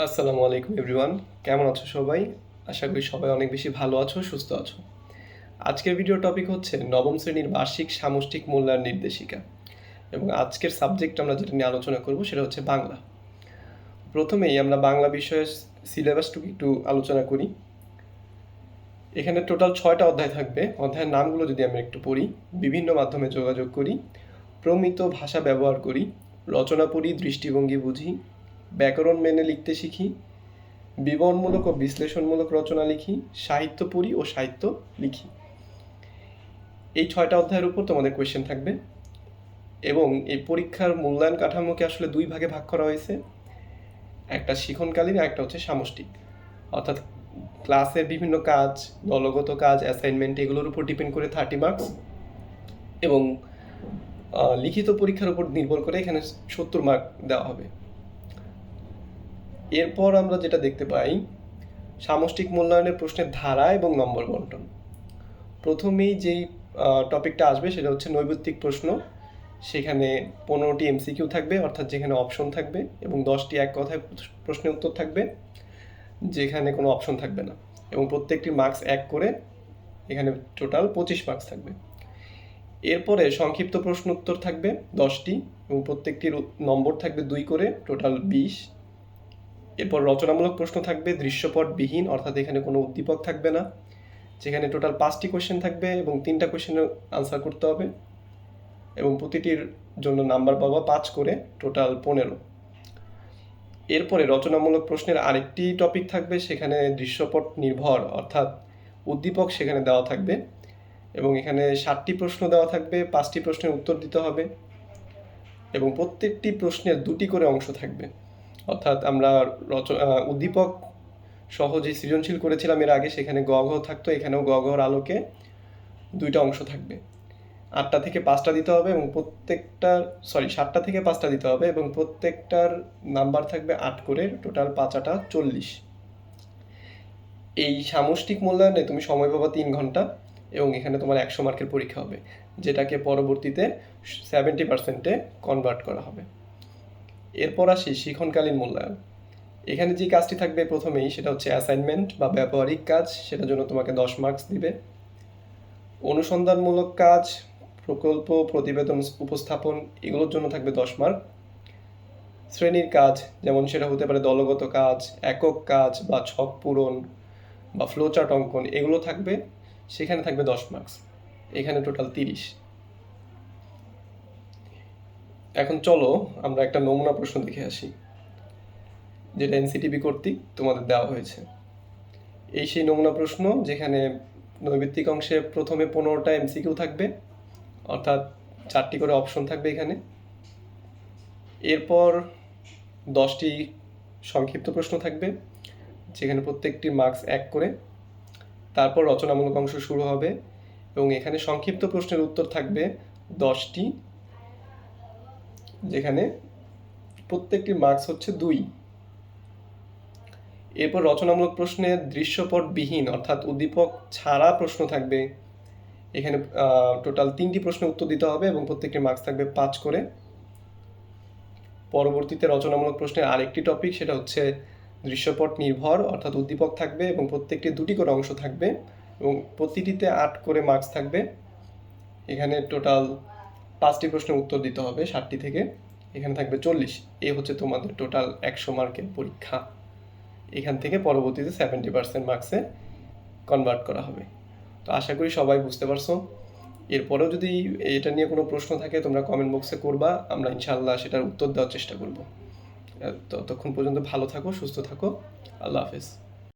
আসসালামু আলাইকুম এভরিওয়ান, কেমন আছো সবাই? আশা করি সবাই অনেক বেশি ভালো আছো, সুস্থ আছো। আজকের ভিডিও টপিক হচ্ছে নবম শ্রেণীর বার্ষিক সামষ্টিক মূল্যায়ন নির্দেশিকা, এবং আজকের সাবজেক্ট আমরা যেটা নিয়ে আলোচনা করব সেটা হচ্ছে বাংলা। প্রথমেই আমরা বাংলা বিষয়ের সিলেবাসটুকু একটু আলোচনা করি। এখানে টোটাল 6টা অধ্যায় থাকবে। অধ্যায়ের নামগুলো যদি আমরা একটু পড়ি: বিভিন্ন মাধ্যমে যোগাযোগ করি, প্রমিত ভাষা ব্যবহার করি, রচনা পড়ি, দৃষ্টিভঙ্গি বুঝি, ব্যাকরণ মেনে লিখতে শিখি, বিবরণমূলক ও বিশ্লেষণমূলক রচনা লিখি, সাহিত্য পড়ি ও সাহিত্য লিখি। এই 6টা অধ্যায়ের উপর তোমাদের কোয়েশ্চেন থাকবে, এবং এই পরীক্ষার মূল্যায়ন কাঠামোকে আসলে দুই ভাগে ভাগ করা হয়েছে। একটা শিক্ষণকালীন আর একটা হচ্ছে সামষ্টিক, অর্থাৎ ক্লাসের বিভিন্ন কাজ, দলগত কাজ, অ্যাসাইনমেন্ট এগুলোর উপর ডিপেন্ড করে 30 মার্কস, এবং লিখিত পরীক্ষার উপর নির্ভর করে এখানে 70 মার্ক দেওয়া হবে। এরপর আমরা যেটা দেখতে পাই, সামষ্টিক মূল্যায়নের প্রশ্নের ধারা এবং নম্বর বন্টন। প্রথমেই যেই টপিকটা আসবে সেটা হচ্ছে নৈর্ব্যক্তিক প্রশ্ন। সেখানে 15টি এমসিকিউ থাকবে, অর্থাৎ যেখানে অপশন থাকবে, এবং 10টি এক কথায় প্রশ্নের উত্তর থাকবে যেখানে কোনো অপশন থাকবে না, এবং প্রত্যেকটি মার্কস 1 করে। এখানে টোটাল 25 মার্কস থাকবে। এরপরে সংক্ষিপ্ত প্রশ্ন উত্তর থাকবে 10টি, এবং প্রত্যেকটির নম্বর থাকবে 2 করে, টোটাল 20। এরপর রচনামূলক প্রশ্ন থাকবে দৃশ্যপটবিহীন, অর্থাৎ এখানে কোনো উদ্দীপক থাকবে না, যেখানে টোটাল 5টি কোয়েশ্চেন থাকবে এবং 3টা কোয়েশ্চেনের আনসার করতে হবে, এবং প্রতিটির জন্য নাম্বার পাবা 5 করে, টোটাল 15। এরপরে রচনামূলক প্রশ্নের আরেকটি টপিক থাকবে, সেখানে দৃশ্যপট নির্ভর, অর্থাৎ উদ্দীপক সেখানে দেওয়া থাকবে, এবং এখানে 7টি প্রশ্ন দেওয়া থাকবে, 5টি প্রশ্নের উত্তর দিতে হবে, এবং প্রত্যেকটি প্রশ্নের 2টি করে অংশ থাকবে। অর্থাৎ আমরা উদ্দীপক সহ যে সৃজনশীল করেছিলাম এর আগে, সেখানে গ ঘ থাকতো, এখানেও গ ঘর আলোকে 2টা অংশ থাকবে। 8টা থেকে 5টা দিতে হবে, এবং প্রত্যেকটার 7টা থেকে 5টা দিতে হবে, এবং প্রত্যেকটার নাম্বার থাকবে 8 করে, টোটাল 5 8 40। এই সামষ্টিক মূল্যায়নে তুমি সময় পাবা 3 ঘন্টা, এবং এখানে তোমার 100 মার্কের পরীক্ষা হবে, যেটাকে পরবর্তীতে 70%-এ কনভার্ট করা হবে। এরপর আসি শিক্ষণকালীন মূল্যায়ন। এখানে যে কাজটি থাকবে প্রথমেই, সেটা হচ্ছে অ্যাসাইনমেন্ট বা ব্যবহারিক কাজ, সেটার জন্য তোমাকে 10 মার্কস দিবে। অনুসন্ধানমূলক কাজ, প্রকল্প, প্রতিবেদন উপস্থাপন, এগুলোর জন্য থাকবে 10 মার্ক। শ্রেণীর কাজ, যেমন সেটা হতে পারে দলগত কাজ, একক কাজ, বা ছক পূরণ, বা ফ্লোচার্ট অঙ্কন, এগুলো থাকবে, সেখানে থাকবে 10 মার্কস। এখানে টোটাল 30। এখন চলো আমরা একটা নমুনা প্রশ্ন দেখে আসি, যেটা এনসিটিবি কর্তৃক তোমাদের দেওয়া হয়েছে। এই সেই নমুনা প্রশ্ন, যেখানে নৈর্ব্যক্তিক অংশে প্রথমে 15টা এমসিকিউ থাকবে, অর্থাৎ 4টি করে অপশন থাকবে এখানে। এরপর 10টি সংক্ষিপ্ত প্রশ্ন থাকবে, যেখানে প্রত্যেকটি মার্কস 1 করে। তারপর রচনামূলক অংশ শুরু হবে, এবং এখানে সংক্ষিপ্ত প্রশ্নের উত্তর থাকবে 10টি, যেখানে প্রত্যেকটি মার্কস হচ্ছে 2। এরপর রচনামূলক প্রশ্নে দৃশ্যপটবিহীন, অর্থাৎ উদ্দীপক ছাড়া প্রশ্ন থাকবে। এখানে টোটাল 3টি প্রশ্নের উত্তর দিতে হবে, এবং প্রত্যেকটি মার্কস থাকবে 5 করে। পরবর্তীতে রচনামূলক প্রশ্নের আরেকটি টপিক, সেটা হচ্ছে দৃশ্যপট নির্ভর, অর্থাৎ উদ্দীপক থাকবে, এবং প্রত্যেকটি 2টি করে অংশ থাকবে, এবং প্রতিটিতে 8 করে মার্কস থাকবে। এখানে টোটাল 5টি প্রশ্নের উত্তর দিতে হবে 7টি থেকে, এখানে থাকবে 40। এই হচ্ছে তোমাদের টোটাল 100 মার্কের পরীক্ষা। এখান থেকে পরবর্তীতে 70% মার্কসে কনভার্ট করা হবে। তো আশা করি সবাই বুঝতে পারছো। এরপরেও যদি এটা নিয়ে কোনো প্রশ্ন থাকে, তোমরা কমেন্ট বক্সে করবা, আমরা ইনশাআল্লাহ সেটার উত্তর দেওয়ার চেষ্টা করব। ততক্ষণ পর্যন্ত ভালো থাকো, সুস্থ থাকো। আল্লাহ হাফেজ।